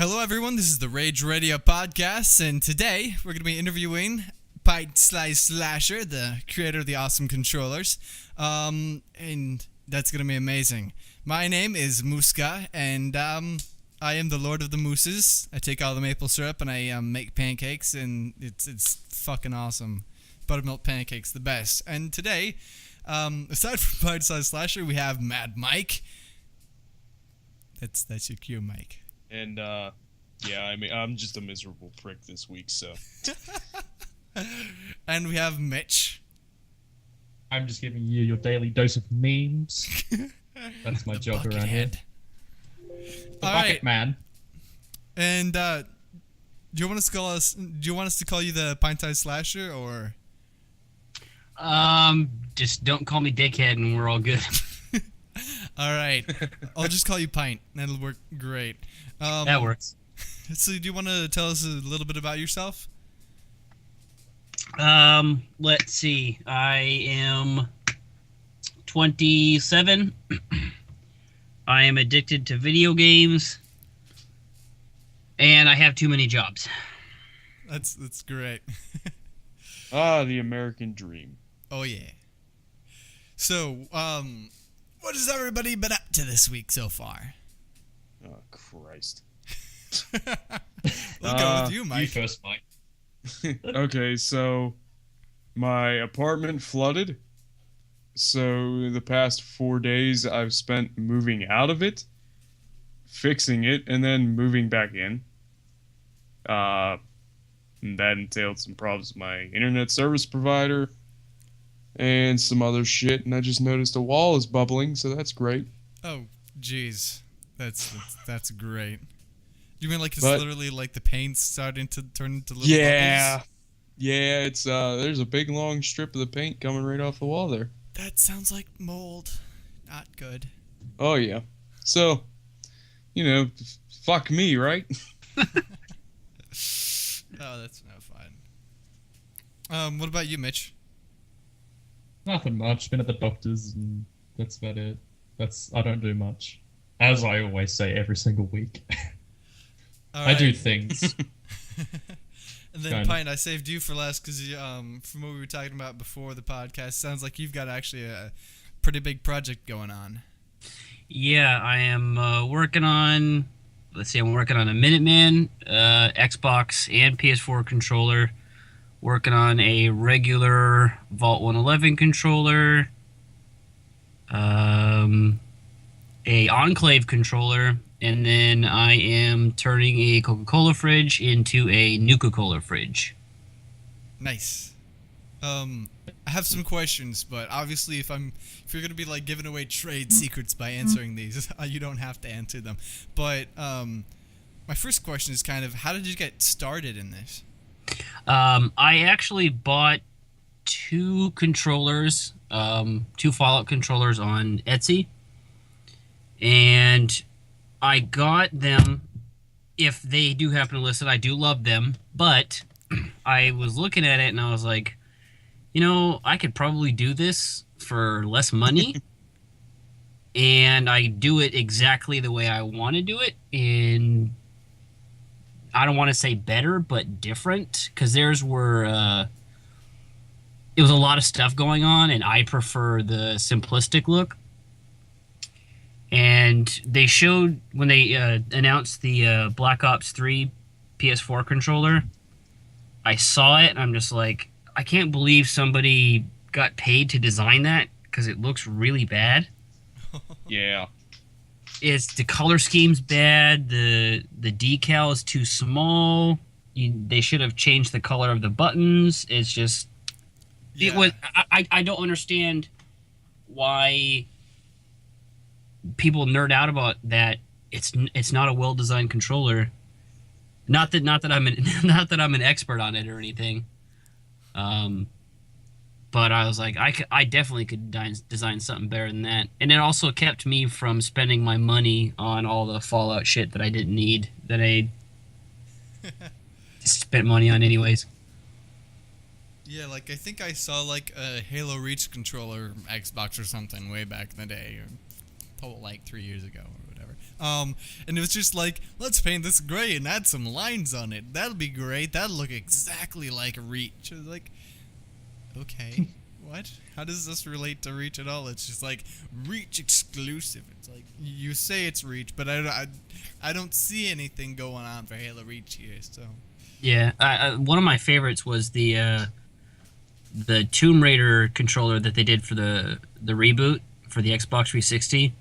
Hello, everyone. This is the Rage Radio Podcast, and today we're going to be interviewing Pint Sized Slasher, the creator of the awesome controllers, and that's going to be amazing. My name is Muska, and I am the Lord of the Mooses. I take all the maple syrup and I make pancakes, and it's fucking awesome. Buttermilk pancakes, the best. And today, aside from Pint Sized Slasher, we have Mad Mike. That's your cue, Mike. And, yeah, I mean, I'm just a miserable prick this week, so. And we have Mitch. I'm just giving you your daily dose of memes. That's my job around here. The Bucket Man. And, do you want us to call you the Pint Sized Slasher, or? Just don't call me dickhead and we're all good. All right. I'll just call you Pint. That'll work great. That works. So do you want to tell us a little bit about yourself? Let's see. I am 27. I am addicted to video games. And I have too many jobs. That's great. The American dream. Oh, yeah. So, what has everybody been up to this week so far? Oh, Christ. We'll go with you, Mike. You first, Mike. Okay, so my apartment flooded. So the past 4 days I've spent moving out of it, fixing it, and then moving back in. And that entailed some problems with my internet service provider and some other shit, and I just noticed a wall is bubbling, so that's great. Oh, jeez. That's great. You mean like it's literally like the paint's starting to turn into little bubbles? Yeah, it's there's a big long strip of the paint coming right off the wall there. That sounds like mold. Not good. Oh yeah. So, fuck me, right? Oh, that's no fun. What about you, Mitch? Nothing much. Been at the doctor's and that's about it. I don't do much. As I always say every single week. I do things. And then, Pint, I saved you for last because from what we were talking about before the podcast, sounds like you've got actually a pretty big project going on. Yeah, I am working on... I'm working on a Minuteman, Xbox, and PS4 controller. Working on a regular Vault 111 controller. A Enclave controller. And then I am turning a Coca-Cola fridge into a Nuka-Cola fridge. Nice. I have some questions, but obviously if you're gonna be like giving away trade secrets by answering these, you don't have to answer them. But my first question is kind of, how did you get started in this? I actually bought two controllers, two Fallout controllers on Etsy, and I got them. If they do happen to listen, I do love them, but I was looking at it and I was like, I could probably do this for less money, and I do it exactly the way I want to do it, and I don't want to say better, but different, because theirs were, it was a lot of stuff going on, and I prefer the simplistic look. And they showed, when they announced the Black Ops 3 PS4 controller, I saw it, and I'm just like, I can't believe somebody got paid to design that, because it looks really bad. Yeah. The color scheme's bad. The decal is too small. They should have changed the color of the buttons. It's just, It was. I don't understand why people nerd out about that. It's not a well designed controller. Not that I'm an expert on it or anything. But I was like, I definitely could design something better than that. And it also kept me from spending my money on all the Fallout shit that I didn't need, that I spent money on anyways. Yeah, like I think I saw like a Halo Reach controller Xbox or something way back in the day, or like 3 years ago or whatever. And it was just like, let's paint this gray and add some lines on it. That'll be great. That'll look exactly like Reach. I was like, okay, what? How does this relate to Reach at all? It's just like Reach exclusive. It's like you say it's Reach, but I don't see anything going on for Halo Reach here. So Yeah, one of my favorites was the Tomb Raider controller that they did for the reboot for the Xbox 360,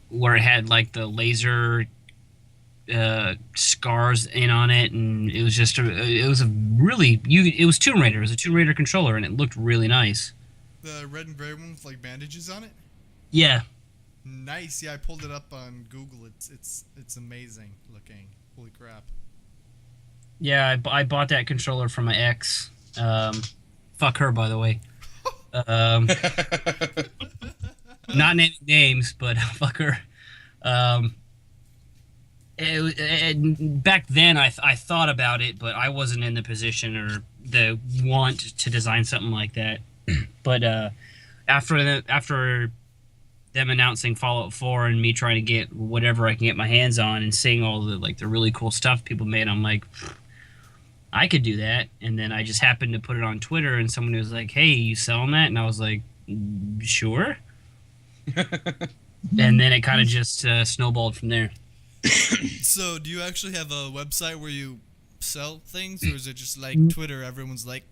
where it had like the laser scars in on it, and it was just it was Tomb Raider. It was a Tomb Raider controller, and it looked really nice. the red and gray one with like bandages on it. Yeah, Nice. Yeah, I pulled it up on Google. It's amazing looking. Holy crap. yeah. I bought that controller from my ex. Fuck her, by the way. Not naming names, but fuck her. Back then, I thought about it, but I wasn't in the position or the want to design something like that. But after them announcing Fallout 4 and me trying to get whatever I can get my hands on and seeing all the really cool stuff people made, I'm like, I could do that. And then I just happened to put it on Twitter, and someone was like, "Hey, you selling that?" And I was like, "Sure." And then it kind of just snowballed from there. So, do you actually have a website where you sell things, or is it just like Twitter? Everyone's like,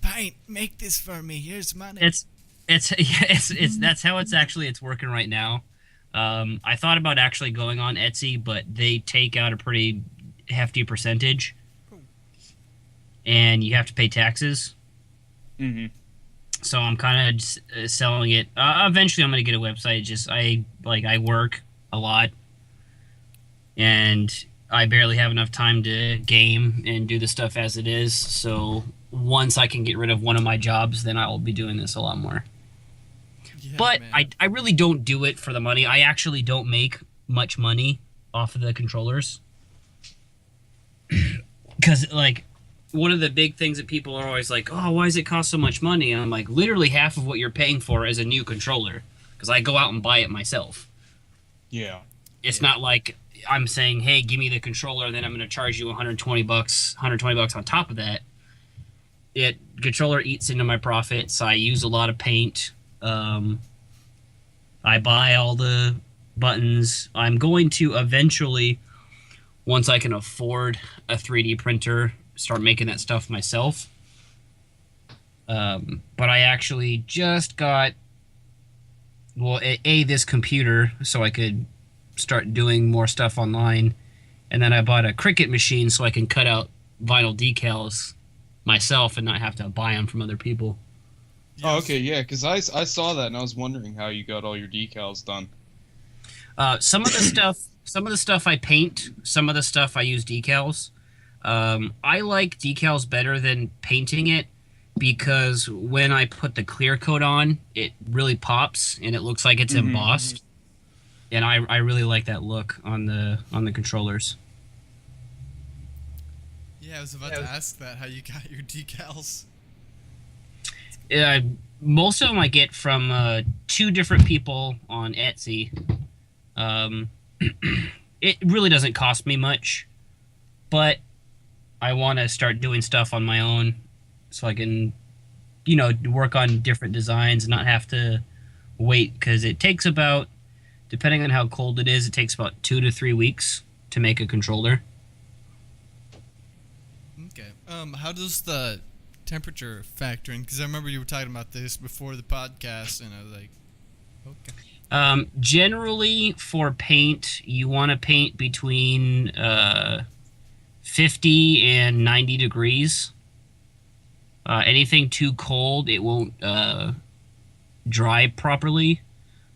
"Pint, make this for me. Here's money." It's that's how it's working right now. I thought about actually going on Etsy, but they take out a pretty hefty percentage, and you have to pay taxes. Mm-hmm. So I'm kind of selling it. Eventually, I'm gonna get a website. Just I work a lot, and I barely have enough time to game and do the stuff as it is. So once I can get rid of one of my jobs, then I will be doing this a lot more. Yeah, But man. I really don't do it for the money. I actually don't make much money off of the controllers. Because, like, one of the big things that people are always like, "Oh, why does it cost so much money?" And I'm like, literally half of what you're paying for is a new controller. Because I go out and buy it myself. Yeah. It's not like I'm saying, "Hey, give me the controller, then I'm going to charge you $120 on top of that." Controller eats into my profits. I use a lot of paint. I buy all the buttons. I'm going to eventually, once I can afford a 3D printer, start making that stuff myself. But I actually just got, this computer so I could start doing more stuff online. And then I bought a Cricut machine so I can cut out vinyl decals myself and not have to buy them from other people. Oh, okay, yeah, because I saw that and I was wondering how you got all your decals done. Some of the stuff I paint. Some of the stuff I use decals. I like decals better than painting it because when I put the clear coat on, it really pops and it looks like it's embossed. And I really like that look on the controllers. Yeah, I was about to ask that, how you got your decals. Most of them I get from 2 different people on Etsy. It really doesn't cost me much, but I want to start doing stuff on my own so I can, work on different designs and not have to wait, because it takes about, depending on how cold it is, it takes about 2 to 3 weeks to make a controller. Okay. How does the temperature factor in? Because I remember you were talking about this before the podcast, and I was like, okay. Generally, for paint, you want to paint between 50 and 90 degrees. Anything too cold, it won't dry properly.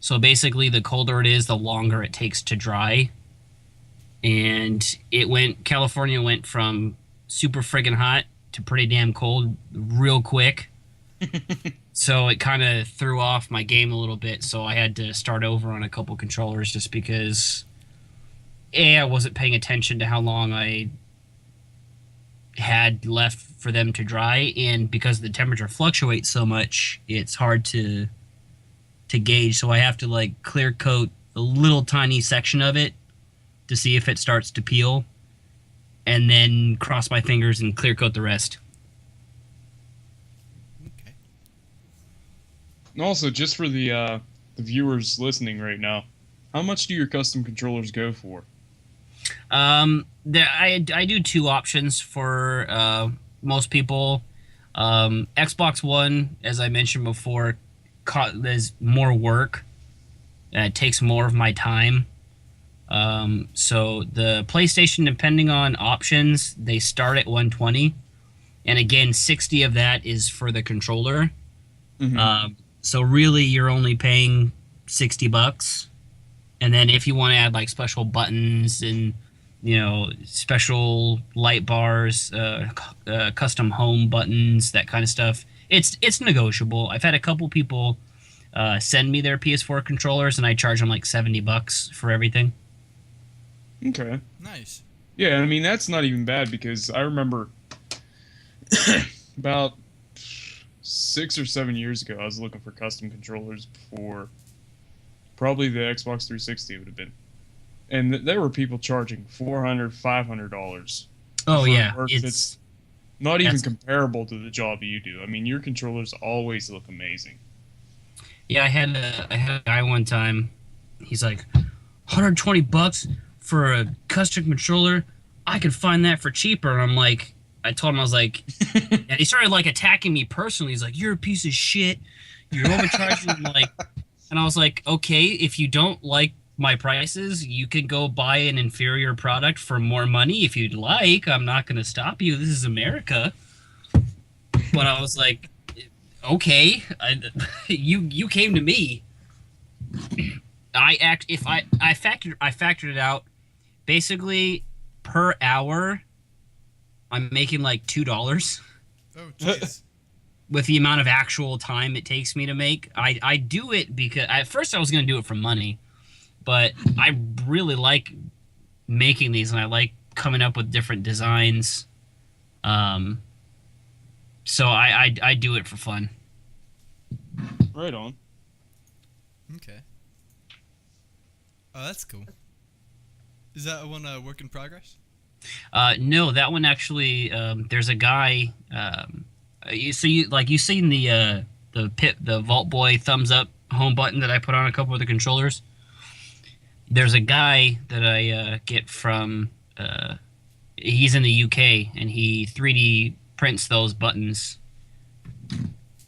So basically, the colder it is, the longer it takes to dry. And California went from super friggin' hot to pretty damn cold real quick. So it kind of threw off my game a little bit. So I had to start over on a couple controllers just because I wasn't paying attention to how long I had left for them to dry, and because the temperature fluctuates so much, it's hard to gauge. So I have to clear coat a little tiny section of it to see if it starts to peel, and then cross my fingers and clear coat the rest. Okay. And also, just for the viewers listening right now, how much do your custom controllers go for? I do two options for most people. Xbox One, as I mentioned before, there's more work. It takes more of my time. So the PlayStation, depending on options, they start at 120, and again, 60 of that is for the controller. Mm-hmm. So really, you're only paying $60, and then if you want to add like special buttons and special light bars, custom home buttons, that kind of stuff, it's negotiable. I've had a couple people send me their PS4 controllers, and I charge them like $70 for everything. Okay. Nice. Yeah, I mean, that's not even bad, because I remember about 6 or 7 years ago, I was looking for custom controllers for probably the Xbox 360 would have been. And there were people charging $400, $500. Oh, for yeah. work that's not even comparable to the job you do. I mean, your controllers always look amazing. Yeah, I had a guy one time. He's like, $120 for a custom controller. I could find that for cheaper. And I'm like, I told him, I was like, and he started like attacking me personally. He's like, you're a piece of shit. You're overcharging. Like, and I was like, okay, if you don't like my prices, you can go buy an inferior product for more money if you'd like. I'm not going to stop you. This is America. But I was like, okay, you came to me. I factored it out. Basically, per hour, I'm making like $2 Oh, jeez. with the amount of actual time it takes me to make. I do it because at first I was going to do it for money, but I really like making these, and I like coming up with different designs. So I do it for fun. Right on. Okay. Oh, that's cool. Is that one a work in progress? No, that one actually. There's a guy. You seen the Vault Boy thumbs up home button that I put on a couple of the controllers. There's a guy that I get from. He's in the UK, and he 3D prints those buttons,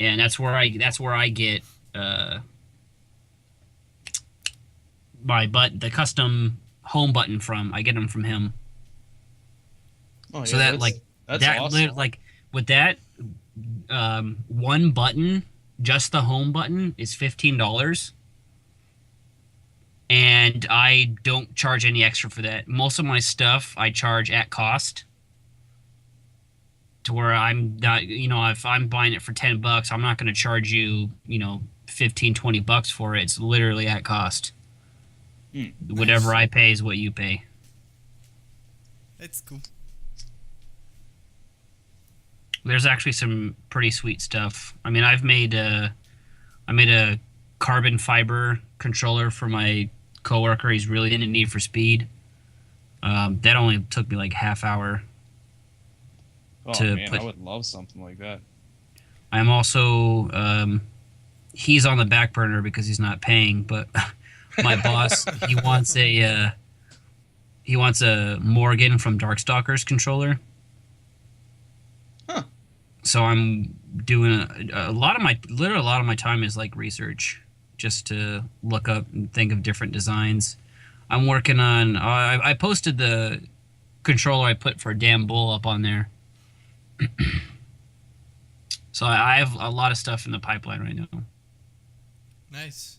and that's where I get the custom home button from. I get them from him. Oh, yeah, So that's awesome. like with that one button, just the home button is $15, and I don't charge any extra for that. Most of my stuff I charge at cost, to where I'm not, if I'm buying it for $10, I'm not going to charge you, $15-20 for it. It's literally at cost. Whatever I pay is what you pay. It's cool. There's actually some pretty sweet stuff. I mean, I made a carbon fiber controller for my coworker. He's really into Need for Speed. That only took me like half hour. Oh man, I would love something like that. I'm also he's on the back burner because he's not paying, but my boss, he wants a Morgan from Darkstalkers controller. Huh. So I'm doing a lot of my time is like research, just to look up and think of different designs. I'm working on. I posted the controller I put for Damn Bull up on there. So I have a lot of stuff in the pipeline right now. Nice.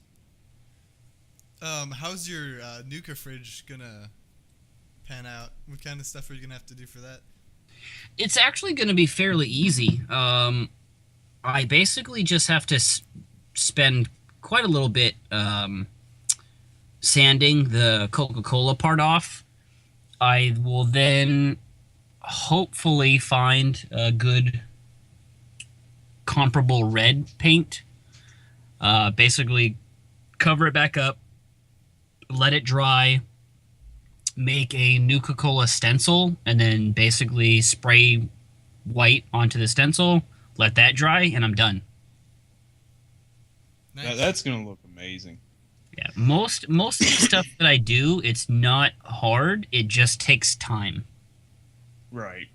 How's your Nuka fridge gonna pan out? What kind of stuff are you gonna have to do for that? It's actually going to be fairly easy. I basically just have to spend quite a little bit sanding the Coca-Cola part off. I will then hopefully find a good comparable red paint. Basically cover it back up, let it dry, make a Nuka-Cola stencil, and then basically spray white onto the stencil, let that dry, and I'm done. Nice. That's gonna look amazing. Yeah, most of the stuff that I do, it's not hard. It just takes time. Right.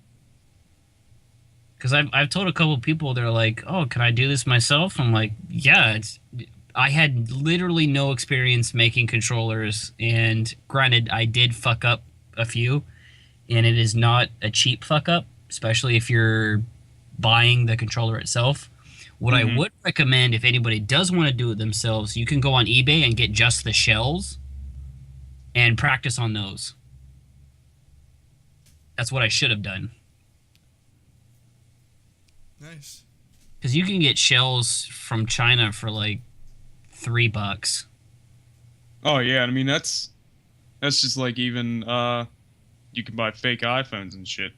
Because I've told a couple people, they're like, "Oh, can I do this myself?" I'm like, "Yeah." I had literally no experience making controllers, and granted, I did fuck up a few, and it is not a cheap fuck up, especially if you're buying the controller itself. What I would recommend, if anybody does want to do it themselves, you can go on eBay and get just the shells and practice on those. That's what I should have done. Nice. Because you can get shells from China for like $3. Oh yeah, I mean that's just like even you can buy fake iPhones and shit.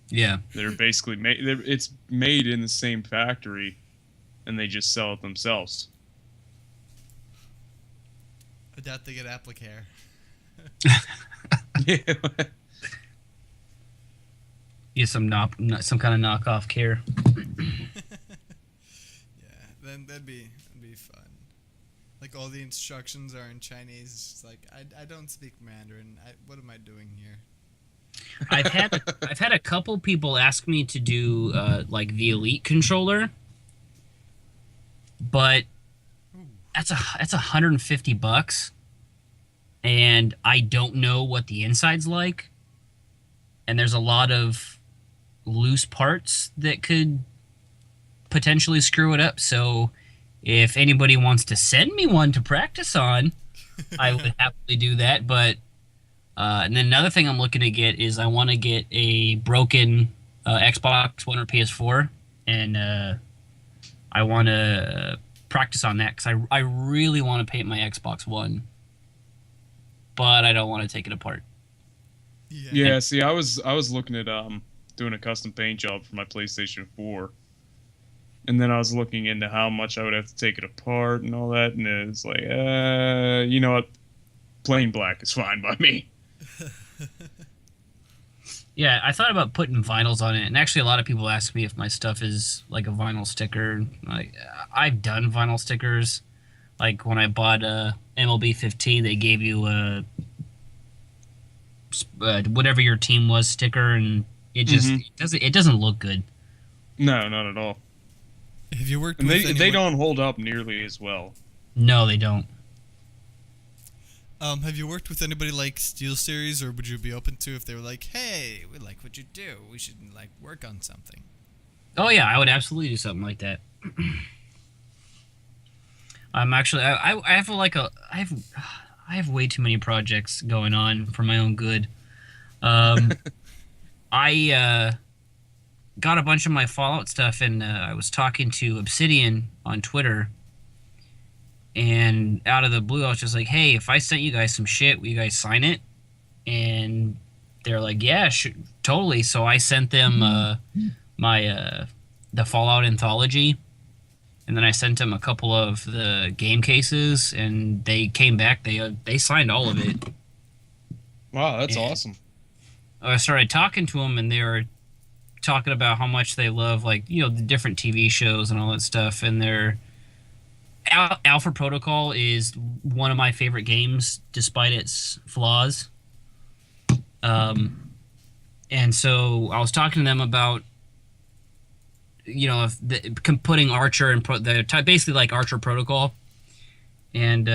Yeah. They're basically made. It's made in the same factory, and they just sell it themselves. I doubt they get Applicare. Yeah. Yeah, some kind of knockoff care. Yeah, then that'd be fun. Like all the instructions are in Chinese. It's like I don't speak Mandarin. What am I doing here? I've had a couple people ask me to do like the Elite controller, but that's $150, and I don't know what the inside's like, and there's a lot of loose parts that could potentially screw it up. So if anybody wants to send me one to practice on, I would happily do that. But and then another thing I'm looking to get is I want to get a broken Xbox One or PS4, and I want to practice on that because I really want to paint my Xbox One, but I don't want to take it apart. Yeah. See, I was looking at doing a custom paint job for my PlayStation 4, and then I was looking into how much I would have to take it apart and all that, and it's like, you know what, plain black is fine by me. Yeah, I thought about putting vinyls on it, and actually a lot of people ask me if my stuff is like a vinyl sticker. Like, I've done vinyl stickers. Like when I bought MLB 15, they gave you a whatever your team was sticker, and it just it doesn't look good. No, not at all. Have you worked And with they don't hold up nearly as well. No, they don't. Have you worked with anybody like SteelSeries, or would you be open to if they were like, "Hey, we like what you do. We should like work on something." Oh yeah, I would absolutely do something like that. I'm actually I have I have way too many projects going on for my own good. I got a bunch of my Fallout stuff, and I was talking to Obsidian on Twitter, and out of the blue, I was just like, "Hey, if I sent you guys some shit, will you guys sign it?" And they're like, "Yeah, totally." So I sent them my the Fallout anthology, and then I sent them a couple of the game cases, and they came back. They signed all of it. Wow, that's awesome. I started talking to them, and they were talking about how much they love, like, you know, the different TV shows and all that stuff. And their Alpha Protocol is one of my favorite games, despite its flaws. And so I was talking to them about, you know, if putting Archer and basically like Archer Protocol, and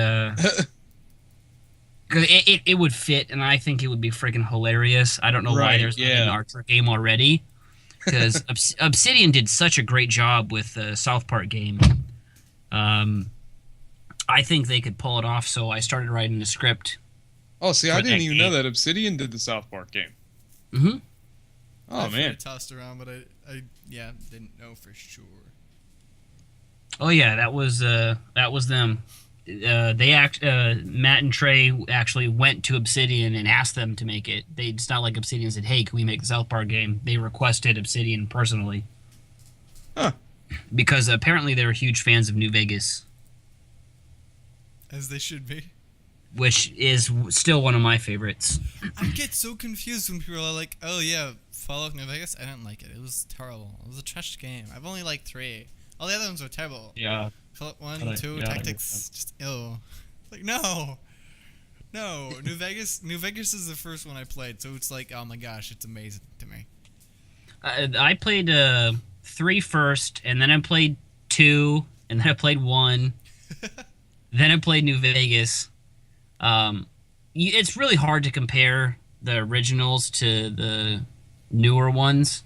it would fit, and I think it would be freaking hilarious. I don't know why there's not an Archer game already, because Obsidian did such a great job with the South Park game. I think they could pull it off, so I started writing the script. Oh, see, I didn't even know that Obsidian did the South Park game. Mm-hmm. Oh, man. I tossed around, but I didn't know for sure. Oh yeah, that was them. Matt and Trey actually went to Obsidian and asked them to make it. It's not like Obsidian said, "Hey, can we make the South Park game?" They requested Obsidian personally. Huh. Because apparently they were huge fans of New Vegas. As they should be. which is still one of my favorites. I get so confused when people are like, "Oh yeah, Fallout New Vegas." I didn't like it. It was terrible. It was a trash game. I've only liked 3. All the other ones were terrible. Yeah. Fallout 1, But 2, yeah, I Tactics, just ill. Like no. New Vegas. New Vegas is the first one I played, so it's like, oh my gosh, it's amazing to me. I played 3 first, and then I played 2, and then I played 1. Then I played New Vegas. It's really hard to compare the originals to the newer ones.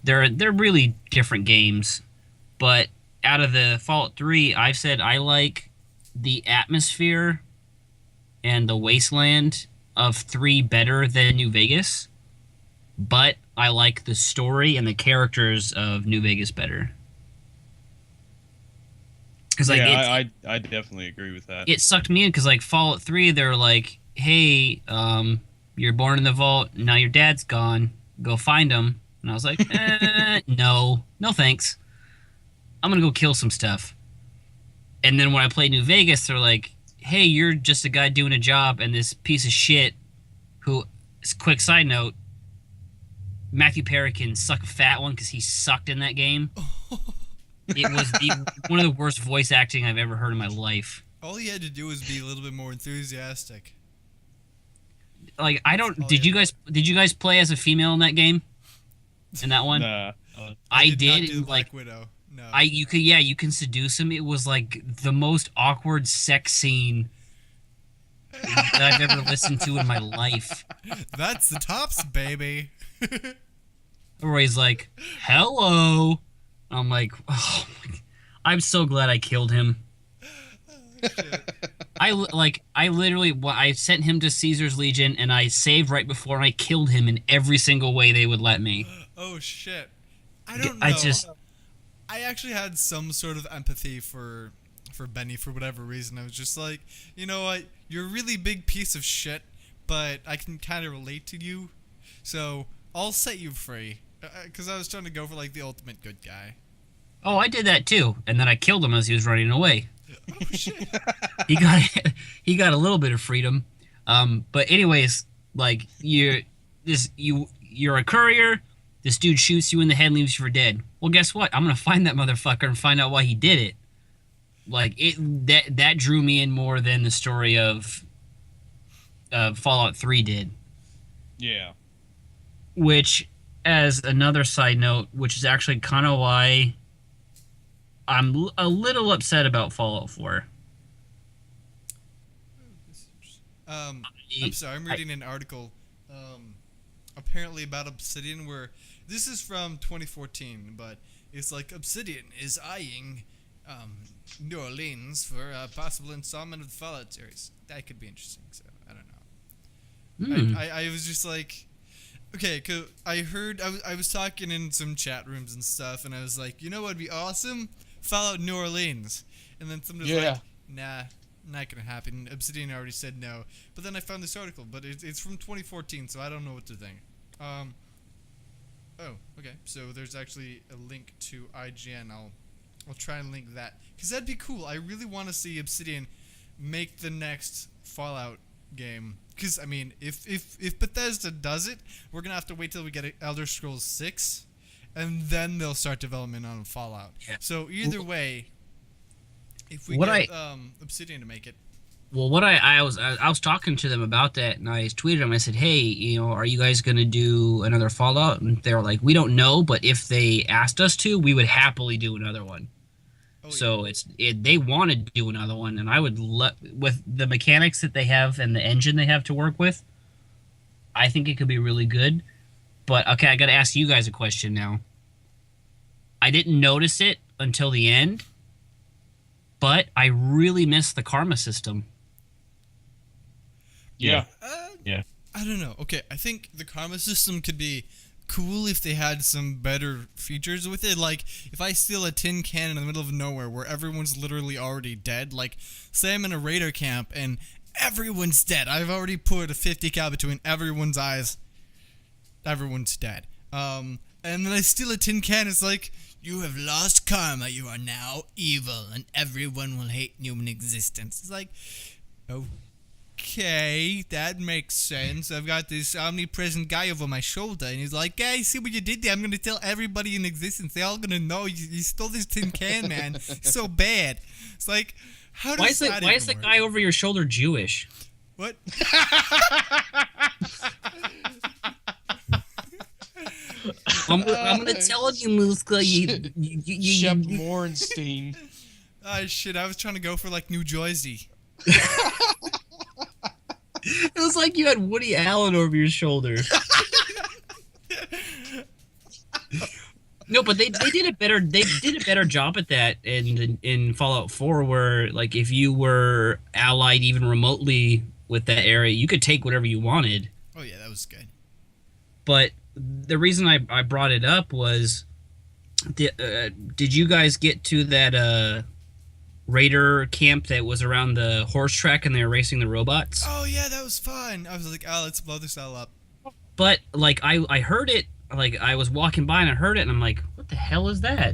They're really different games. But out of the Fallout 3, I've said I like the atmosphere and the wasteland of 3 better than New Vegas. But I like the story and the characters of New Vegas better. Because I definitely agree with that. it sucked me in because like Fallout 3, they're like, hey, you're born in the vault, now your dad's gone, go find him. And I was like, no thanks, I'm gonna go kill some stuff. And then when I played New Vegas, they're like, hey, you're just a guy doing a job, and this piece of shit who, quick side note, Matthew Perry can suck a fat one because he sucked in that game. It was one of the worst voice acting I've ever heard in my life. All he had to do was be a little bit more enthusiastic. Like did you guys play as a female in that game? In that one? Nah. not I did. do Like Black Widow. No. you can seduce him. It was like the most awkward sex scene that I've ever listened to in my life. That's the tops, baby. Where he's like, "Hello." I'm like, oh, I'm so glad I killed him. I literally I sent him to Caesar's Legion, and I saved right before, and I killed him in every single way they would let me. Oh shit! I don't know. I actually had some sort of empathy for Benny for whatever reason. I was just like, you know what? You're a really big piece of shit, but I can kind of relate to you, so I'll set you free. Because I was trying to go for like the ultimate good guy. Oh, I did that too, and then I killed him as he was running away. Oh shit! he got a little bit of freedom. But anyways, like you're a courier. This dude shoots you in the head and leaves you for dead. Well, guess what? I'm gonna find that motherfucker and find out why he did it. Like that drew me in more than the story of Fallout 3 did. Yeah. Which, as another side note, which is actually kind of why I'm a little upset about Fallout 4. I'm sorry. I'm reading an article, apparently about Obsidian, where this is from 2014, but it's like Obsidian is eyeing New Orleans for a possible installment of the Fallout series. That could be interesting. So I don't know. I was just like, okay, 'cause I heard I was talking in some chat rooms and stuff, and I was like, you know what'd be awesome? Fallout New Orleans. And then somebody was like, nah, not gonna happen. Obsidian already said no. But then I found this article, but it's from 2014, so I don't know what to think. Oh, okay. So there's actually a link to IGN. I'll try and link that, because that'd be cool. I really want to see Obsidian make the next Fallout game. Because I mean, if Bethesda does it, we're gonna have to wait till we get Elder Scrolls 6, and then they'll start development on Fallout. Yeah. So either way, if we Obsidian to make it. Well, what I was talking to them about that, and I tweeted them. I said, "Hey, are you guys gonna do another Fallout?" And they were like, "We don't know, but if they asked us to, we would happily do another one." Oh, so yeah. They want to do another one, and I would with the mechanics that they have and the engine they have to work with, I think it could be really good. But okay, I got to ask you guys a question now. I didn't notice it until the end, but I really miss the karma system. Yeah. Yeah. I don't know. Okay, I think the karma system could be cool if they had some better features with it. Like, if I steal a tin can in the middle of nowhere where everyone's literally already dead, like, say I'm in a raider camp and everyone's dead. I've already put a 50 cal between everyone's eyes. Everyone's dead. And then I steal a tin can. It's like, you have lost karma. You are now evil, and everyone will hate human existence. It's like, oh, okay, that makes sense. I've got this omnipresent guy over my shoulder, and he's like, hey, see what you did there? I'm going to tell everybody in existence. They're all going to know you stole this tin can, man. It's so bad. It's like, how does that Why is the guy over your shoulder Jewish? What? I'm gonna tell you, Muska. You Shep Morenstein. Oh, shit, I was trying to go for, like, New Jersey. It was like you had Woody Allen over your shoulder. No, but they did a better job at that in Fallout 4, where like if you were allied even remotely with that area, you could take whatever you wanted. Oh yeah, that was good. But the reason I brought it up was, did you guys get to that raider camp that was around the horse track and they were racing the robots? Oh yeah, that was fun. I was like, oh, let's blow this all up. But like I heard it, like I was walking by and I heard it and I'm like, what the hell is that?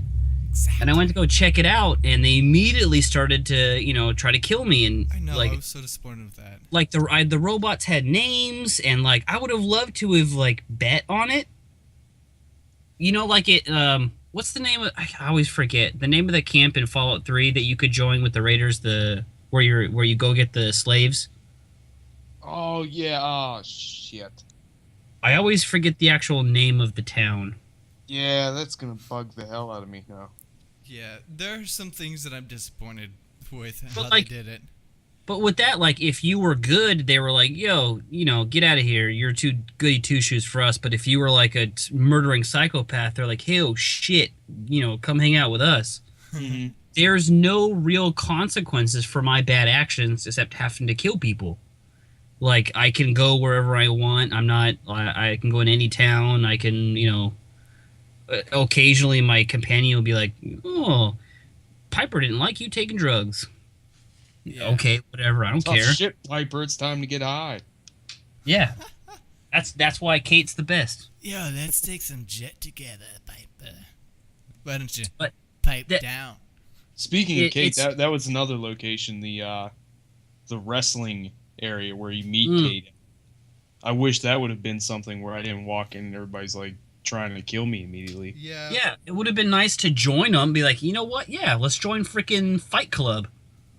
Exactly. And I went to go check it out and they immediately started to, try to kill me. And I know, like, I was so disappointed with that. like the robots had names and like I would have loved to have like bet on it. Like it what's the name of, I always forget the name of the camp in Fallout 3 that you could join with the raiders, where you go get the slaves. Oh yeah. Oh shit. I always forget the actual name of the town. Yeah, that's gonna bug the hell out of me now. Yeah, there are some things that I'm disappointed with But, how like, they did it. But with that, like, if you were good, they were like, yo, get out of here. You're too goody two-shoes for us. But if you were like a murdering psychopath, they're like, hey, oh, shit, come hang out with us. Mm-hmm. There's no real consequences for my bad actions except having to kill people. Like, I can go wherever I want. I can go in any town. I can, occasionally my companion will be like, oh, Piper didn't like you taking drugs. Yeah. Okay, whatever. I don't Tough care. shit, Piper. It's time to get high. Yeah, that's why Kate's the best. Yo, let's take some jet together, Piper. Why don't you But pipe down? Speaking of Kate, it's- that was another location, the wrestling area where you meet Kate. I wish that would have been something where I didn't walk in and everybody's like trying to kill me immediately. Yeah. Yeah, it would have been nice to join them. Be like, you know what? Yeah, let's join freaking Fight Club.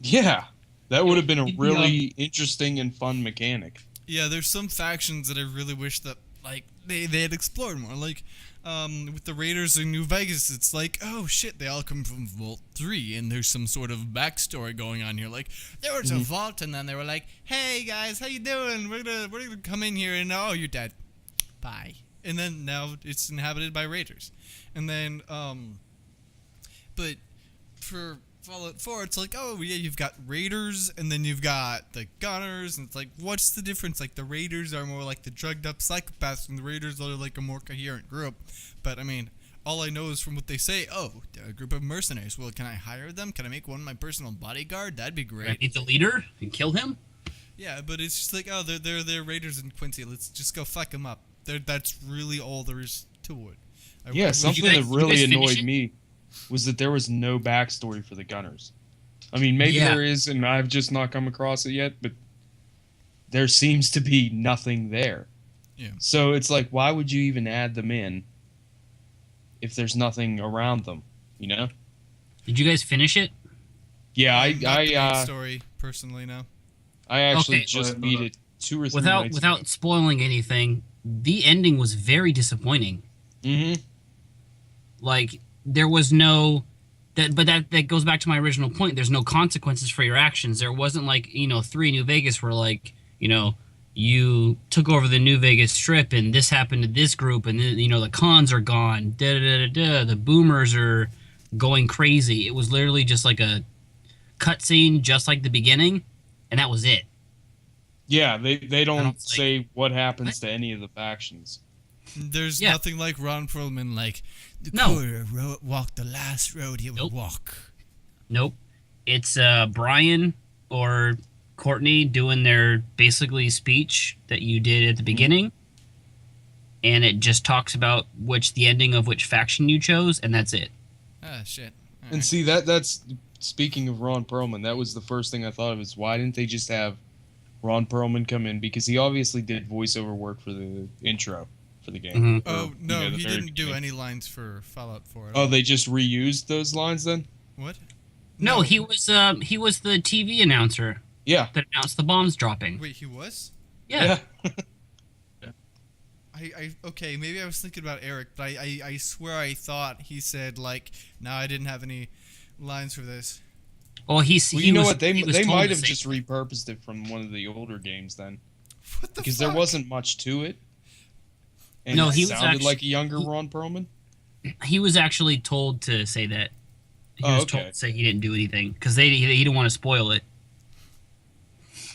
Yeah, that would have been a really interesting and fun mechanic. Yeah, there's some factions that I really wish that like they had explored more. Like with the Raiders in New Vegas, it's like, oh shit, they all come from Vault 3 and there's some sort of backstory going on here. Like there was a vault and then they were like, hey guys, how you doing? We're gonna come in here and oh, you're dead. Bye. And then now it's inhabited by Raiders. And then but for Fallout 4, it's like, oh yeah, you've got Raiders and then you've got the Gunners, and it's like, what's the difference? Like the Raiders are more like the drugged up psychopaths and the Raiders are like a more coherent group. But I mean, all I know is from what they say, oh, they're a group of mercenaries. Well, can I hire them? Can I make one my personal bodyguard? That'd be Can I great. meet the leader and kill him? Yeah, but it's just like, oh, they're Raiders in Quincy. Let's just go fuck them up. That's really all there is to it. Yeah, something guys- that did you really guys finish annoyed it? me was that there was no backstory for the Gunners. I mean, maybe Yeah. there is, and I've just not come across it yet, but there seems to be nothing there. Yeah. So it's like, why would you even add them in if there's nothing around them, Did you guys finish it? Yeah, Not the main I story personally now. actually Okay. just beat it 2 or 3 nights Without spoiling anything, the ending was very disappointing. Mm-hmm. Like there was no that goes back to my original point. There's no consequences for your actions. There wasn't like 3 New Vegas where like you took over the New Vegas Strip and this happened to this group and then, the cons are gone. The boomers are going crazy. It was literally just like a cutscene, just like the beginning, and that was it. Yeah, they don't don't say what happens to any of the factions. There's Yeah. nothing like Ron Perlman, like the No. quarter walked the last road he would Nope. walk. Nope. It's Brian or Courtney doing their basically speech that you did at the beginning. And it just talks about the ending of which faction you chose, and that's it. Ah, shit. All And right. see, that's speaking of Ron Perlman, that was the first thing I thought of is why didn't they just have Ron Perlman come in, because he obviously did voiceover work for the intro for the game. Mhm. Oh no, the he very didn't do beginning. any lines for Fallout 4. Oh, they just reused those lines then? What? No, he was the TV announcer Yeah. that announced the bombs dropping. Wait, he was? Yeah. Okay, maybe I was thinking about Eric, but I swear I thought he said like, no, I didn't have any lines for this. Well, Well, he you know was, what? They he was told might to have say- just repurposed it from one of the older games then, What the because fuck? there wasn't much to it. And No, it he was sounded like a younger he- Ron Perlman. He was actually told to say that. He Oh, was okay. told to say he didn't do anything because he didn't want to spoil it.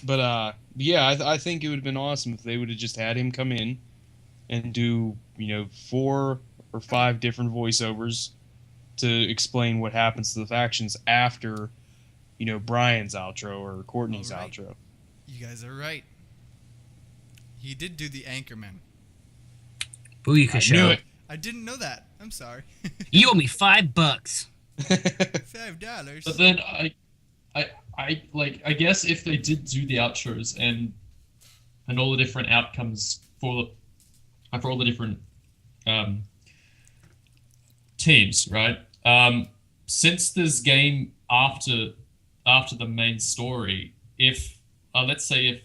But yeah, I think it would have been awesome if they would have just had him come in and do 4 or 5 different voiceovers to explain what happens to the factions after Brian's outro or Courtney's All right. outro. You guys are right. He did do the Anchorman. Booyaka I show. knew it. I didn't know that. I'm sorry. You owe me $5. $5. But then I guess if they did do the outros and all the different outcomes for all the different teams, right? Since this game after the main story, if let's say if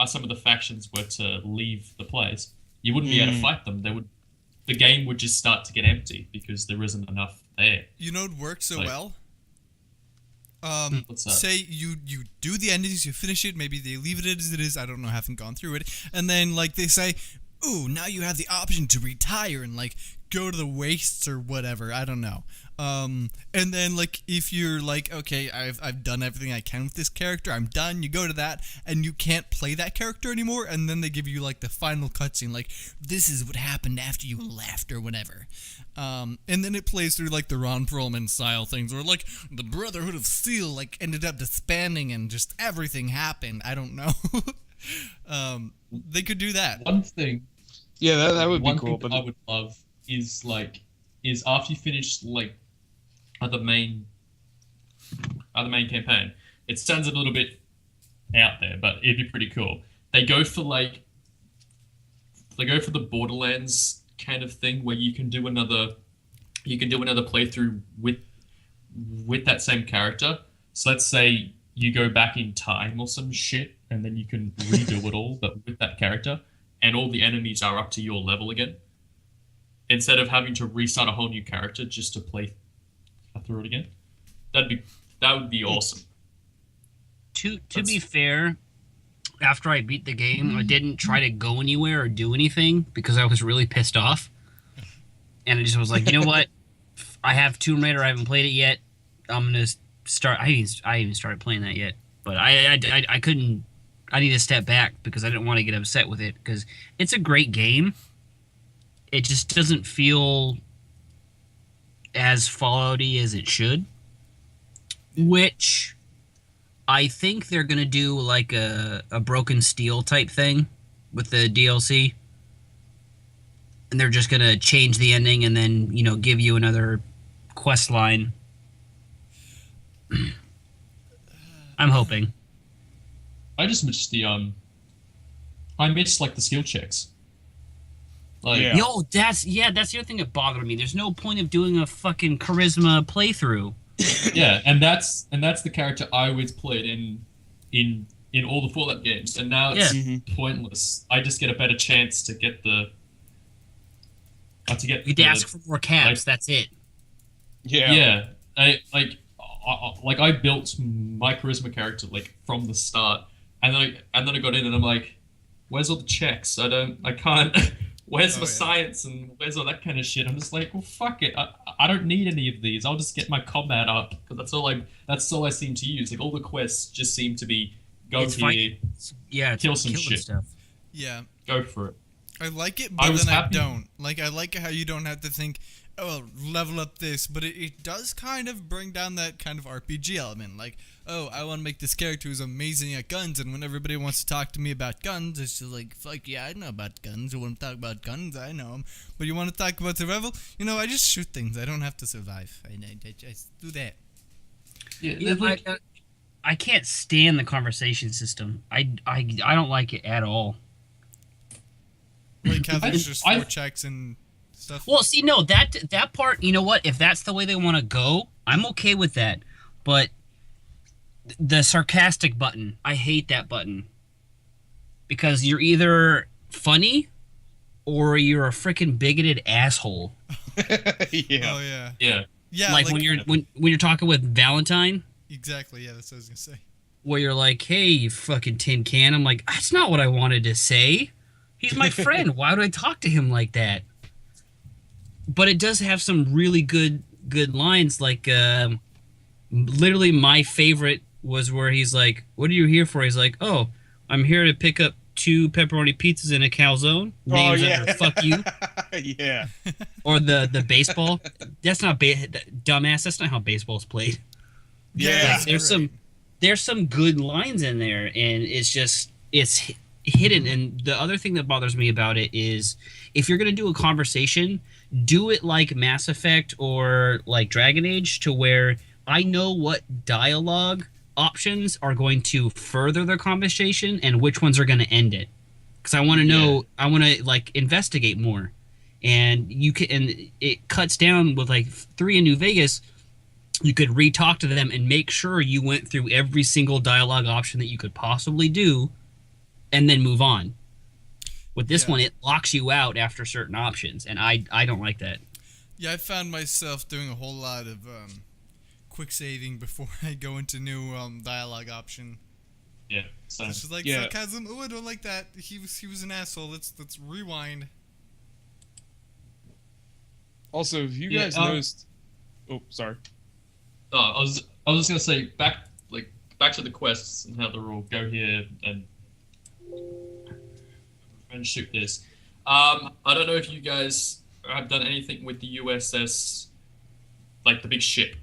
some of the factions were to leave the place, you wouldn't be able to fight them. The game would just start to get empty because there isn't enough there. You know what works so Like- well? What's that? Say you do the endings, you finish it, maybe they leave it as it is, I don't know, haven't gone through it, and then like they say, ooh, now you have the option to retire and like go to the wastes or whatever, I don't know. And then like if you're like, okay, I've done everything I can with this character, I'm done, you go to that and you can't play that character anymore, and then they give you like the final cutscene, like this is what happened after you left or whatever. And then it plays through like the Ron Perlman style things, or like the Brotherhood of Steel like ended up disbanding and just everything happened. I don't know. They could do that. One thing Yeah, that would be One cool. thing But I would love is after you finish the main campaign. It sounds a little bit out there, but it'd be pretty cool. They go for the Borderlands kind of thing where you can do another playthrough with that same character. So let's say you go back in time or some shit, and then you can redo it all, but with that character, and all the enemies are up to your level again. Instead of having to restart a whole new character just to play through it again. That would be awesome. To be fair, after I beat the game, I didn't try to go anywhere or do anything because I was really pissed off. And I just was like, you know what? I have Tomb Raider. I haven't played it yet. I'm gonna start. I even started playing that yet, but I couldn't. I need to step back because I didn't want to get upset with it because it's a great game. It just doesn't feel as Fallout-y as it should, which I think they're gonna do like a Broken Steel type thing with the DLC, and they're just gonna change the ending and then give you another quest line. I'm hoping. I just missed I missed the skill checks. Yeah. Yo, that's the other thing that bothered me. There's no point of doing a fucking charisma playthrough. Yeah, and that's the character I always played in all the Fallout games, and now it's pointless. I just get a better chance to get the You'd ask for more caps. That's it. yeah. I built my charisma character from the start, and then I got in and I'm like, where's all the checks? I can't. Where's my science and where's all that kind of shit? I'm just like, well, fuck it. I don't need any of these. I'll just get my combat up because that's all I seem to use. All the quests just seem to be It's here, Yeah, kill some killing shit. stuff. Yeah. go for it. I like it, I but was then I happy- don't. Like, I like how you don't have to think, oh, level up this, but it does kind of bring down that kind of RPG element. Like, oh, I want to make this character who's amazing at guns, and when everybody wants to talk to me about guns, it's just like, fuck yeah, I know about guns. You want to talk about guns? I know them. But you want to talk about survival? I just shoot things. I don't have to survive. I just do that. Yeah, Yeah, I can't stand the conversation system. I don't like it at all. Like how there's just I- four checks and stuff. Well, see, no, that part, you know what? If that's the way they want to go, I'm okay with that. But the sarcastic button, I hate that button. Because you're either funny or you're a freaking bigoted asshole. Yeah. Oh yeah. Yeah. Yeah. Like when you're talking with Valentine, Exactly. Yeah, that's what I was gonna say. where you're like, "Hey, you fucking tin can." I'm like, "That's not what I wanted to say. He's my friend. Why would I talk to him like that?" But it does have some really good lines. Like, literally, my favorite was where he's like, "What are you here for?" He's like, "Oh, I'm here to pick up 2 pepperoni pizzas and a calzone." Names under "fuck you." Yeah. Or the baseball. That's not dumbass. That's not how baseball's played. Yeah. Like, there's some good lines in there, and it's hidden. And the other thing that bothers me about it is, if you're gonna do a conversation, do it like Mass Effect or like Dragon Age, to where I know what dialogue options are going to further their conversation and which ones are going to end it, because I want to know. I want to like investigate more. And you can, and it cuts down with like 3 in New Vegas. You could re-talk to them and make sure you went through every single dialogue option that you could possibly do, and then move on. With this one, it locks you out after certain options, and I don't like that. Yeah, I found myself doing a whole lot of quick saving before I go into new dialogue option. Yeah. So It's just like Yeah. sarcasm. Oh, I don't like that. He was an asshole. Let's rewind. Also, if you Yeah, guys noticed, oh, sorry. I was just gonna say back to the quests and how they're all go here and shoot this. I don't know if you guys have done anything with the USS, like the big ship.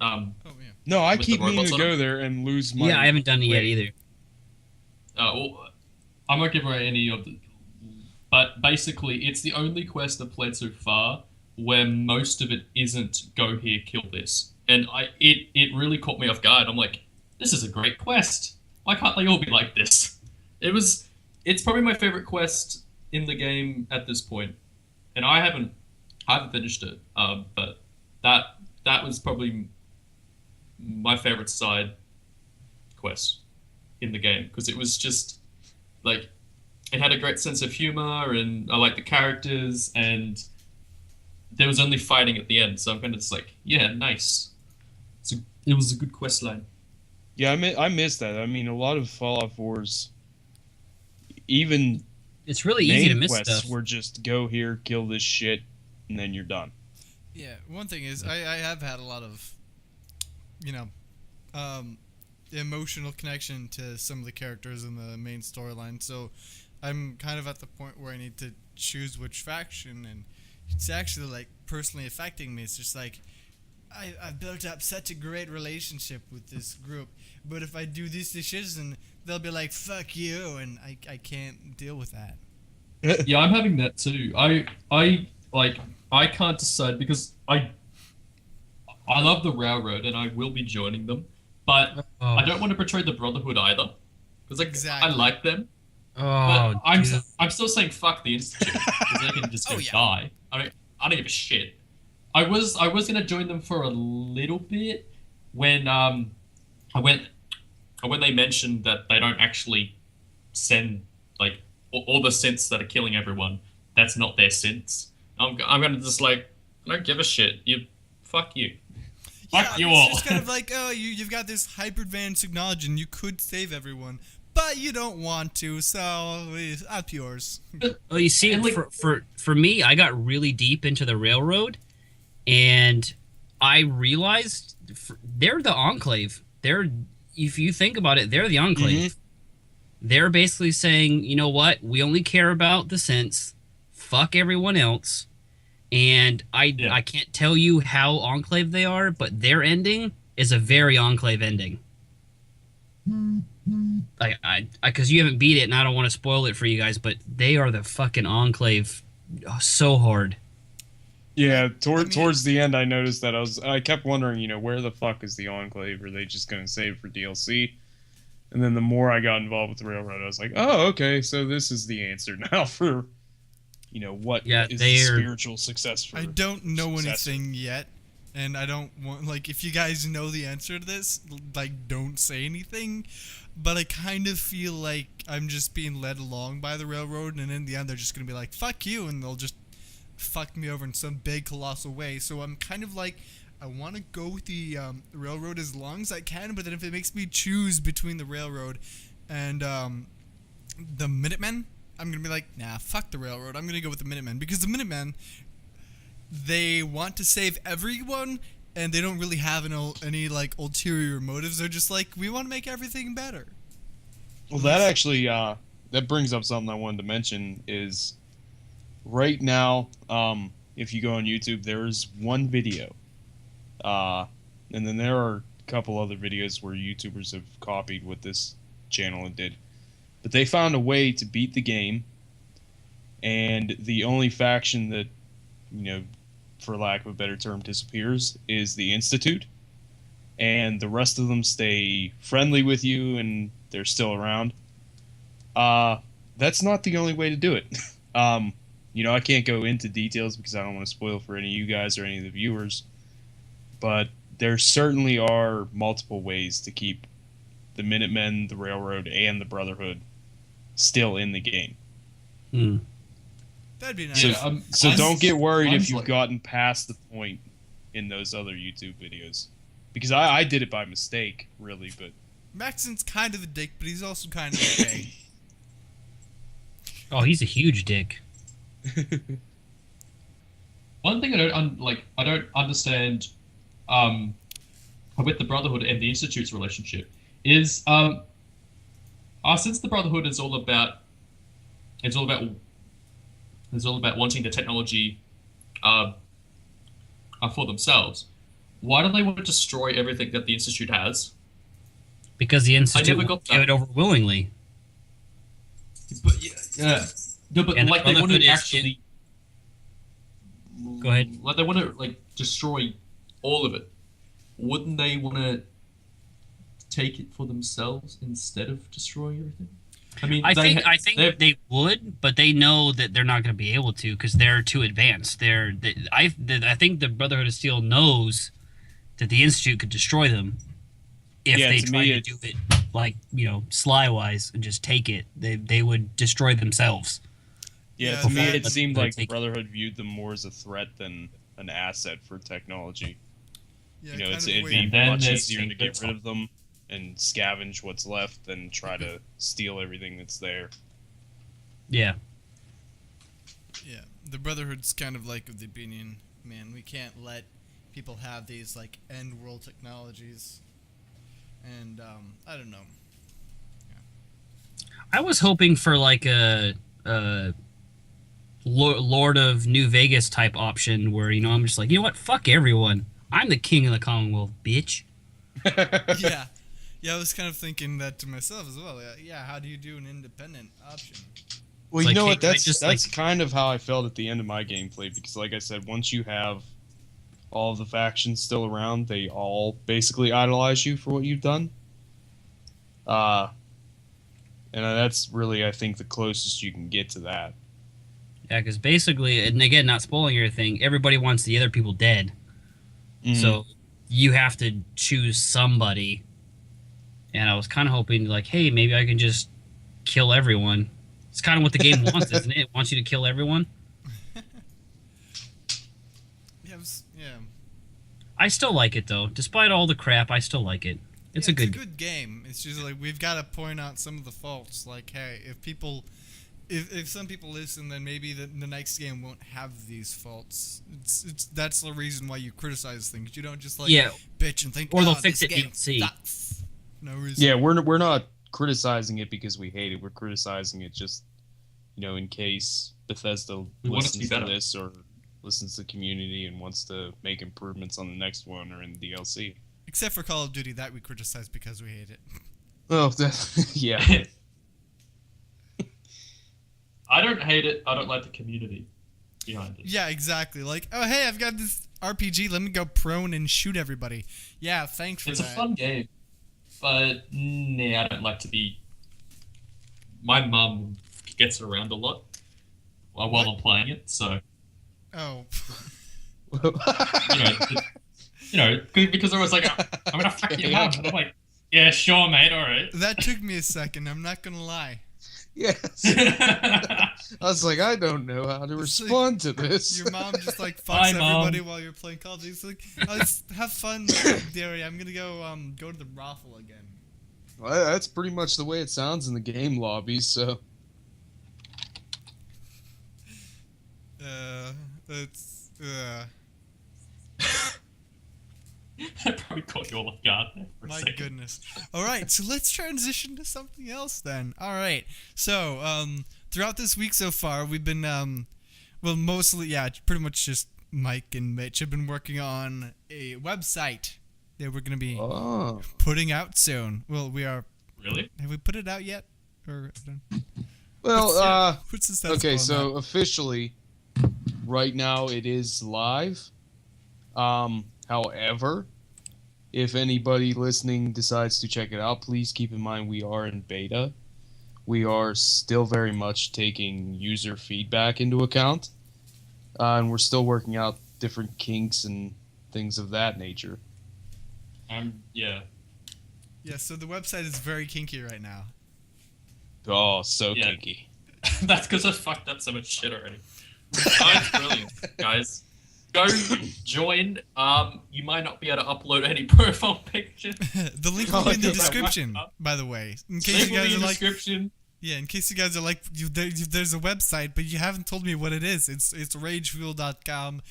Oh yeah. No, I With keep the meaning robots to on go them? there and lose my. Yeah, I haven't done it yet way. either. Well, I'm not giving away any of the, but basically, it's the only quest I've played so far where most of it isn't go here, kill this, and it really caught me off guard. I'm like, this is a great quest. Why can't they all be like this? It's probably my favorite quest in the game at this point, and I haven't finished it. But that was probably my favorite side quest in the game, because it was just like, it had a great sense of humor, and I liked the characters, and there was only fighting at the end, so I'm kind of just like, yeah, nice. It was a good quest line. Yeah, I miss that. I mean, a lot of Fallout 4's, even It's really easy to main miss quests stuff. were just go here, kill this shit, and then you're done. Yeah, one thing is I have had a lot of, emotional connection to some of the characters in the main storyline. So I'm kind of at the point where I need to choose which faction, and it's actually like personally affecting me. It's just like I've built up such a great relationship with this group, but if I do these decisions, they'll be like, "Fuck you," and I can't deal with that. Yeah, I'm having that too. I can't decide, because I love the Railroad and I will be joining them, but I don't want to betray the Brotherhood either, because Exactly. I like them. Oh, But I'm dude. I'm still saying fuck the Institute, because they can just go Oh, yeah. die. I don't give a shit. I was gonna join them for a little bit when when they mentioned that they don't actually send like all the synths that are killing everyone. That's not their synths. I'm gonna just like, I don't give a shit. Fuck you. Fuck you it's all. just kind of like, oh, you've got this hyper advanced technology and you could save everyone, but you don't want to, so up yours. Oh, you see, And, like- for me, I got really deep into the Railroad, and I realized they're the Enclave. If you think about it, they're the Enclave. They're basically saying, you know what? We only care about the synths. Fuck everyone else. And I can't tell you how Enclave they are, but their ending is a very Enclave ending. Because you haven't beat it, and I don't want to spoil it for you guys, but they are the fucking Enclave so hard. Yeah, I mean- towards the end, I noticed that I kept wondering, where the fuck is the Enclave? Are they just gonna save it for DLC? And then the more I got involved with the Railroad, I was like, oh, okay, so this is the answer now for, what Yeah, is the they're- spiritual success for. I don't know successor. anything yet, and I don't want, like, if you guys know the answer to this, like, don't say anything. But I kind of feel like I'm just being led along by the Railroad, and in the end, they're just gonna be like, "Fuck you," and they'll just fuck me over in some big colossal way. So I'm kind of like, I want to go with the Railroad as long as I can, but then if it makes me choose between the Railroad and the Minutemen, I'm gonna be like, nah, fuck the Railroad. I'm gonna go with the Minutemen because the Minutemen, they want to save everyone, and they don't really have any like ulterior motives. They're just like, we want to make everything better. Well, that actually that brings up something I wanted to mention is right now, if you go on YouTube, there is one video, and then there are a couple other videos where YouTubers have copied what this channel did, but they found a way to beat the game, and the only faction that, for lack of a better term, disappears is the Institute, and the rest of them stay friendly with you and they're still around. That's not the only way to do it. I can't go into details because I don't want to spoil for any of you guys or any of the viewers, but there certainly are multiple ways to keep the Minutemen, the Railroad, and the Brotherhood still in the game. Hmm. That'd be nice. So, so don't get worried if mine's you've like- gotten past the point in those other YouTube videos. Because I did it by mistake, really, but... Maxon's kind of a dick, but he's also kind of okay. Oh, he's a huge dick. One thing I don't understand with the Brotherhood and the Institute's relationship is since the Brotherhood is all about wanting the technology for themselves. Why do they want to destroy everything that the Institute has? Because the Institute never will got give that. it over willingly. But yeah. No, but And the like they want Brotherhood to is actually. Go ahead. Like they want to destroy all of it. Wouldn't they want to take it for themselves instead of destroying everything? I mean, I think they're- they would, but they know that they're not going to be able to because they're too advanced. I think the Brotherhood of Steel knows that the Institute could destroy them if Yeah, they to tried me, to do it sly wise and just take it. They would destroy themselves. Yeah, Yeah, to me that- it seemed like the take- Brotherhood viewed them more as a threat than an asset for technology. Yeah, It'd the be way- And then much they easier to think get that's rid of them and scavenge what's left than try to steal everything that's there. Yeah. Yeah, the Brotherhood's kind of like of the opinion, man, we can't let people have these like end world technologies, and I don't know. I was hoping for like a Lord of New Vegas type option where I'm just like, you know what, fuck everyone. I'm the king of the Commonwealth, bitch. Yeah, I was kind of thinking that to myself as well. Yeah, how do you do an independent option? Well, It's you like, know hey, what? can I That's just, that's kind of how I felt at the end of my gameplay because, like I said, once you have all of the factions still around, they all basically idolize you for what you've done. And that's really, I think, the closest you can get to that. Yeah, because basically, and again, not spoiling everything, everybody wants the other people dead. Mhm. So you have to choose somebody. And I was kind of hoping, like, hey, maybe I can just kill everyone. It's kind of what the game wants, isn't it? It wants you to kill everyone. Yeah. I still like it, though. Despite all the crap, I still like it. It's a good game. It's just like we've got to point out some of the faults. Like, hey, if some people listen, then maybe the next game won't have these faults. That's the reason why you criticize things. You don't just bitch and think, Or they'll "Oh, fix this it game DLC." sucks." No reason. Yeah, we're not criticizing it because we hate it. We're criticizing it just, in case Bethesda We want it to be listens to better. this or listens to the community and wants to make improvements on the next one or in the DLC. Except for Call of Duty, that we criticize because we hate it. Oh, yeah. I don't hate it. I don't like the community. behind it. Yeah, exactly. Like, oh hey, I've got this RPG. Let me go prone and shoot everybody. Yeah, thanks for It's that. a fun game, but I don't like to be. My mum gets around a lot while I'm playing it, so Oh, because I was like, I'm gonna fuck your mum. And I'm like, yeah, sure, mate, all right. that took me a second. I'm not gonna lie. Yes. I was like, I don't know how to It's like respond to this. Your mom just like Hi, fucks Mom. everybody while you're playing Call of Duty. It's like, oh, have fun, Derry. I'm gonna go to the brothel again. Well, that's pretty much the way it sounds in the game lobbies. So It's I probably caught you all off guard there for a my second. goodness. All right, so let's transition to something else then. All right, so throughout this week so far, we've been well, mostly pretty much just Mike and Mitch have been working on a website that we're gonna be oh, putting out soon. Well, we are. Really? Have we put it out yet? Or well, what's the status okay. quo on So officially, right now it is live. However, if anybody listening decides to check it out, please keep in mind we are in beta. We are still very much taking user feedback into account, and we're still working out different kinks and things of that nature. Yeah. Yeah, so the website is very kinky right now. Oh, so Yeah. kinky. That's because I fucked up so much shit already. Oh, it's brilliant, guys. Go join. You might not be able to upload any profile pictures. The link will be in the description, by the way. In case Link you will be guys in are the like, description. yeah, in case you guys are like, there's a website, but you haven't told me what it is. It's ragefuel.com.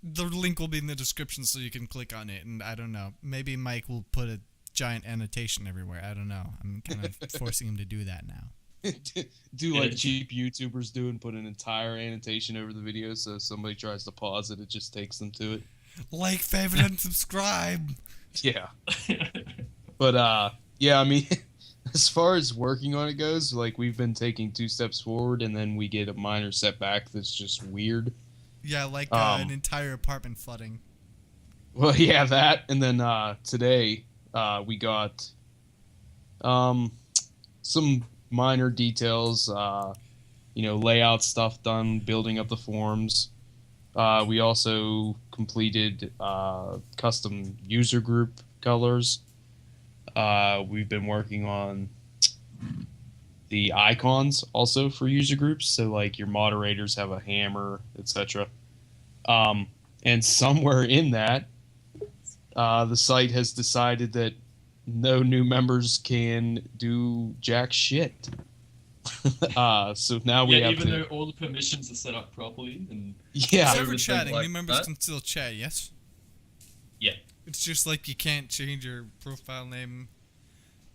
The link will be in the description, so you can click on it. And I don't know, maybe Mike will put a giant annotation everywhere. I don't know. I'm kind of forcing him to do that now. Do like cheap YouTubers do and put an entire annotation over the video, so if somebody tries to pause it, it just takes them to it. Like, favorite, and subscribe. Yeah. But yeah, I mean, as far as working on it goes, like we've been taking 2 steps forward and then we get a minor setback that's just weird. Yeah, like an entire apartment flooding. Well, yeah, that, and then today we got some minor details, layout stuff done, building up the forms. We also completed custom user group colors. We've been working on the icons also for user groups, so like your moderators have a hammer, etc. And somewhere in that, the site has decided that no new members can do jack shit. So now we have even to. though all the permissions are set up properly and Yeah, Except for everything chatting, like new members that. can still chat, yes? Yeah. It's just like you can't change your profile name.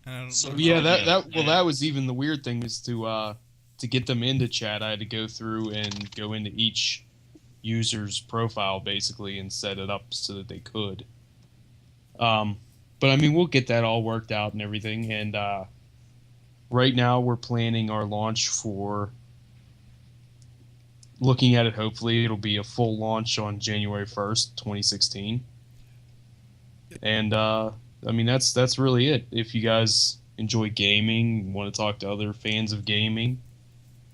I don't So- know. yeah. Yeah. That was even the weird thing is to get them into chat. I had to go through and go into each user's profile basically and set it up so that they could. But I mean, we'll get that all worked out and everything. And right now, we're planning our launch for. Looking at it, hopefully, it'll be a full launch on January 1st, 2016. And I mean, that's really it. If you guys enjoy gaming, want to talk to other fans of gaming,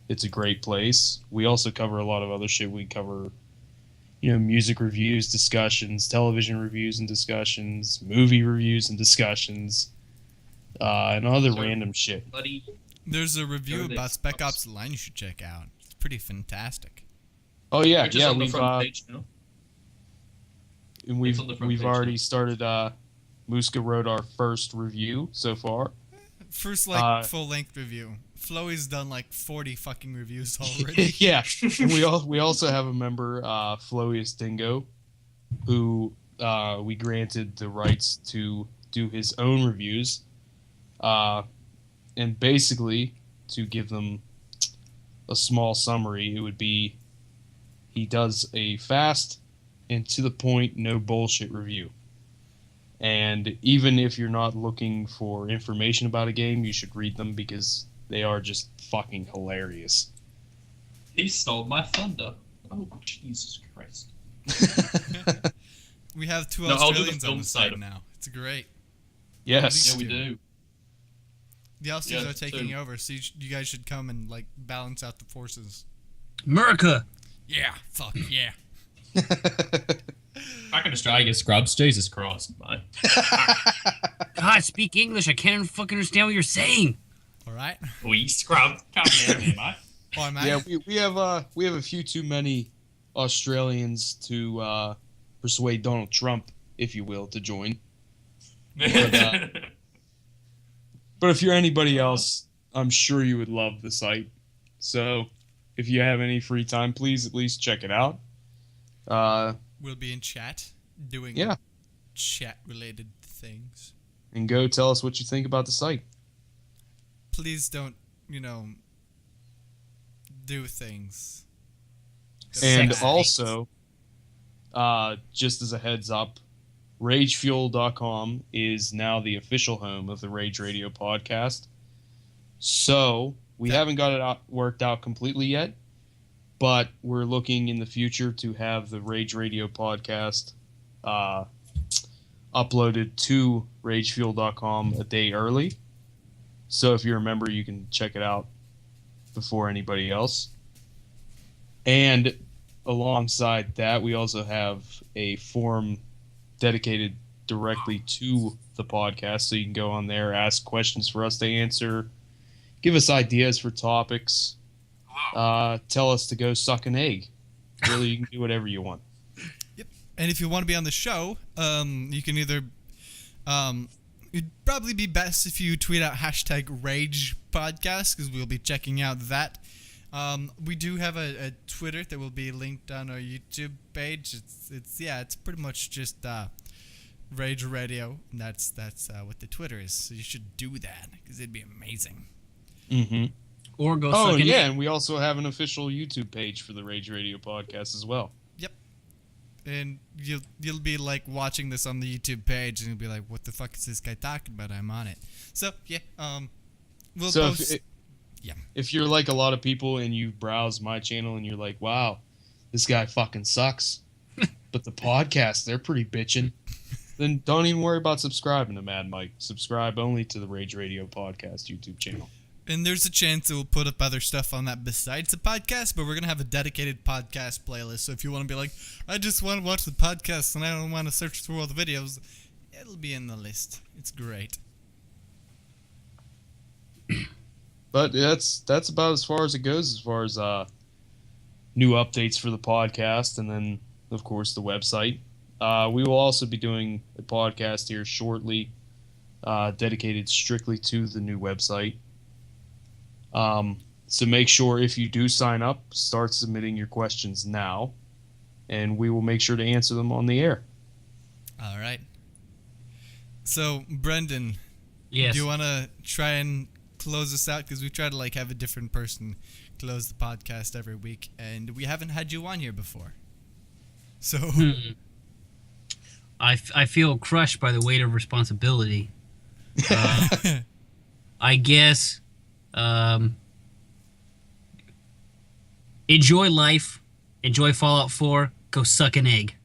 it's a great place. We also cover a lot of other shit. We cover, music reviews, discussions, television reviews and discussions, movie reviews and discussions, and other So- random shit. Buddy, There's a review Everything about Spec sucks. Ops The Line you should check out. It's pretty fantastic. Oh yeah, which is yeah. on the We've front page now. and we've It's on the front we've page already now. started. Muska wrote our first review so far. First, full-length review. Floey's done like 40 fucking reviews already. Yeah, and we also have a member, Floius Dingo, who we granted the rights to do his own reviews, and basically to give them a small summary, it would be he does a fast and to the point, no bullshit review. And even if you're not looking for information about a game, you should read them because they are just fucking hilarious. He stole my thunder. Oh, Jesus Christ. We have two No, I'll do the Australians on film the side site of- now. It's great. Yes. Yeah, we do. The Aussies Yeah, are taking so- over, so you guys should come and like balance out the forces. America. Yeah, fuck yeah. Back in Australia, Scrubs. Jesus Christ, mate. God, speak English. I can't fucking understand what you're saying. All right. We Scrub. Come down here, mate. Oh, mate. Yeah, we have a few too many Australians to persuade Donald Trump, if you will, to join. But if you're anybody else, I'm sure you would love the site. So if you have any free time, please at least check it out. We'll be in chat doing Yeah. chat-related things. And go tell us what you think about the site. Please don't, do things. And Sex also, just as a heads up, RageFuel.com is now the official home of the Rage Radio podcast. So we haven't got it worked out completely yet, but we're looking in the future to have the Rage Radio podcast uploaded to RageFuel.com a day early. So if you're a member, you can check it out before anybody else. And alongside that, we also have a forum dedicated directly to the podcast, so you can go on there, ask questions for us to answer, give us ideas for topics, tell us to go suck an egg. Really, you can do whatever you want. Yep. And if you want to be on the show, you can either it'd probably be best if you tweet out #RagePodcast, because we'll be checking out that. We do have a Twitter that will be linked on our YouTube page. It's pretty much just Rage Radio, and that's what the Twitter is. So you should do that, because it'd be amazing. Mm-hmm. Or go Oh, suck an yeah, egg. and we also have an official YouTube page for the Rage Radio podcast as well. Yep. And you'll be like watching this on the YouTube page, and you'll be like, "What the fuck is this guy talking about?" I'm on it. So yeah, we'll So post. if you're like a lot of people and you browse my channel and you're like, wow, this guy fucking sucks, but the podcast, they're pretty bitchin', then don't even worry about subscribing to Mad Mike. Subscribe only to the Rage Radio podcast YouTube channel. And there's a chance that we'll put up other stuff on that besides the podcast, but we're going to have a dedicated podcast playlist. So if you want to be like, I just want to watch the podcast and I don't want to search through all the videos, it'll be in the list. It's great. But that's about as far as it goes as far as new updates for the podcast, and then, of course, the website. We will also be doing a podcast here shortly dedicated strictly to the new website. So make sure if you do sign up, start submitting your questions now, and we will make sure to answer them on the air. All right. So, Brendan, Yes. do you want to try and close us out? Because we try to have a different person close the podcast every week, and we haven't had you on here before. So, I feel crushed by the weight of responsibility. I guess enjoy life, enjoy Fallout 4, go suck an egg.